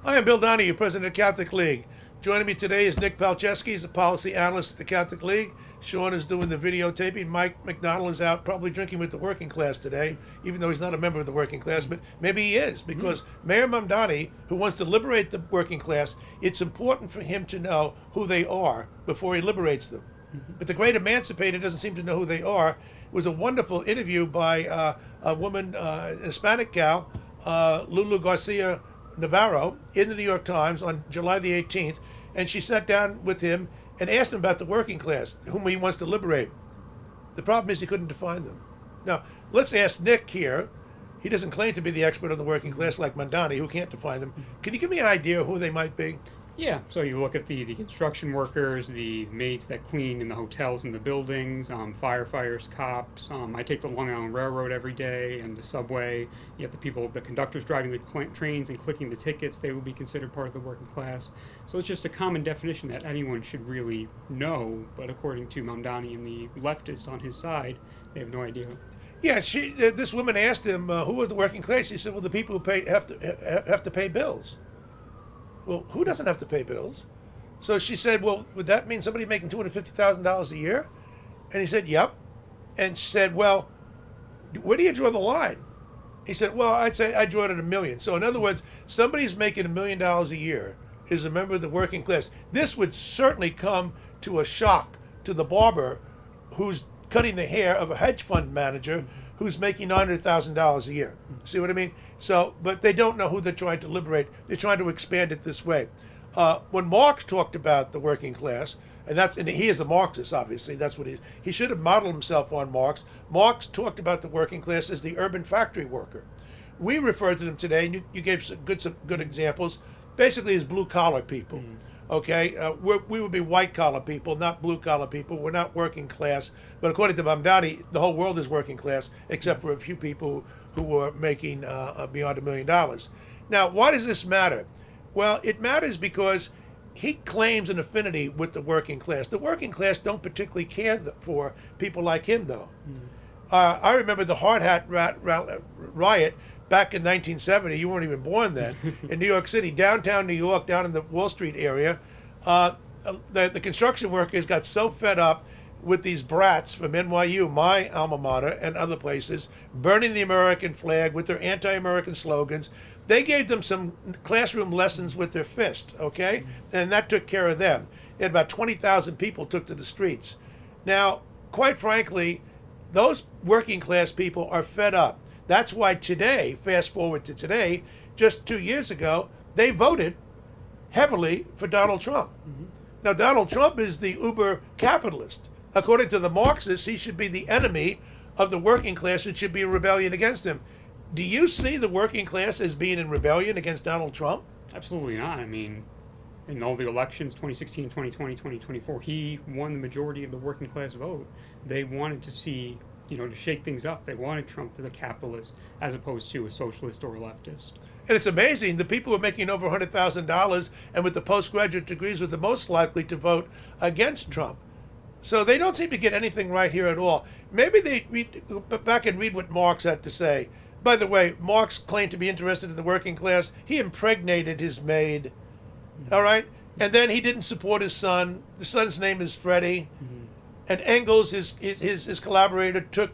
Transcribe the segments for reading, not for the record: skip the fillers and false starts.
Hi, I'm Bill Donohue, President of the Catholic League. Joining me today is Nick Palczewski. He's a policy analyst at the Catholic League. Sean is doing the videotaping. Mike McDonald is out probably drinking with the working class today, even though he's not a member of the working class, but maybe he is, because Mayor Mamdani, who wants to liberate the working class, it's important for him to know who they are before he liberates them. But the great emancipator doesn't seem to know who they are. It was a wonderful interview by a woman, a Hispanic gal, Lulu Garcia Navarro, in the New York Times on July the 18th, and she sat down with him and asked him about the working class, whom he wants to liberate. The problem is he couldn't define them. Now, let's ask Nick here. He doesn't claim to be the expert on the working class like Mamdani, who can't define them. Can you give me an idea of who they might be? Yeah, so you look at the construction workers, the maids that clean in the hotels and the buildings, firefighters, cops. I take the Long Island Railroad every day and the subway. You have the people, the conductors driving the trains and clicking the tickets. They would be considered part of the working class. So it's just a common definition that anyone should really know. But according to Mamdani and the leftist on his side, they have no idea. Yeah, this woman asked him who was the working class. He said, "Well, the people who have to pay bills." Well, who doesn't have to pay bills? So she said, well, would that mean somebody making $250,000 a year? And he said, yep. And she said, well, where do you draw the line? He said, well, I'd say I draw it at $1 million. So in other words, somebody's making $1 million a year is a member of the working class. This would certainly come to a shock to the barber who's cutting the hair of a hedge fund manager who's making $900,000 a year. See what I mean? So, but they don't know who they're trying to liberate. They're trying to expand it this way. When Marx talked about the working class, and he is a Marxist, obviously. That's what he should have modeled himself on Marx. Marx talked about the working class as the urban factory worker. We refer to them today, and you gave some good examples, basically as blue collar people. Okay, we would be white collar people, not blue collar people. We're not working class, but according to Mamdani, the whole world is working class, except for a few people who are making beyond $1 million. Now, why does this matter? Well, it matters because he claims an affinity with the working class. The working class don't particularly care for people like him, though. I remember the hard hat riot back in 1970, you weren't even born then, in New York City, downtown New York, down in the Wall Street area. The construction workers got so fed up with these brats from NYU, my alma mater, and other places, burning the American flag with their anti-American slogans. They gave them some classroom lessons with their fist, okay? And that took care of them. They had about 20,000 people took to the streets. Now, quite frankly, those working class people are fed up. That's why today, fast forward to today, just 2 years ago, they voted heavily for Donald Trump. Now, Donald Trump is the uber capitalist. According to the Marxists, he should be the enemy of the working class and should be in rebellion against him. Do you see the working class as being in rebellion against Donald Trump? Absolutely not. I mean, in all the elections, 2016, 2020, 2024, he won the majority of the working class vote. They wanted to see, to shake things up. They wanted Trump to the capitalist as opposed to a socialist or a leftist. And it's amazing, the people who are making over $100,000 and with the postgraduate degrees were the most likely to vote against Trump. So they don't seem to get anything right here at all. Maybe they go back and read what Marx had to say. By the way, Marx claimed to be interested in the working class. He impregnated his maid, all right? And then he didn't support his son. The son's name is Freddie. And Engels, his collaborator, took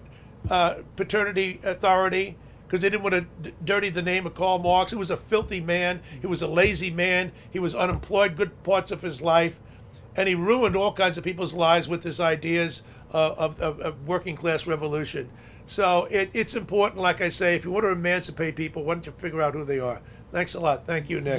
paternity authority because they didn't want to dirty the name of Karl Marx. He was a filthy man. He was a lazy man. He was unemployed good parts of his life. And he ruined all kinds of people's lives with his ideas of working class revolution. So it's important, like I say, if you want to emancipate people, why don't you figure out who they are? Thanks a lot. Thank you, Nick.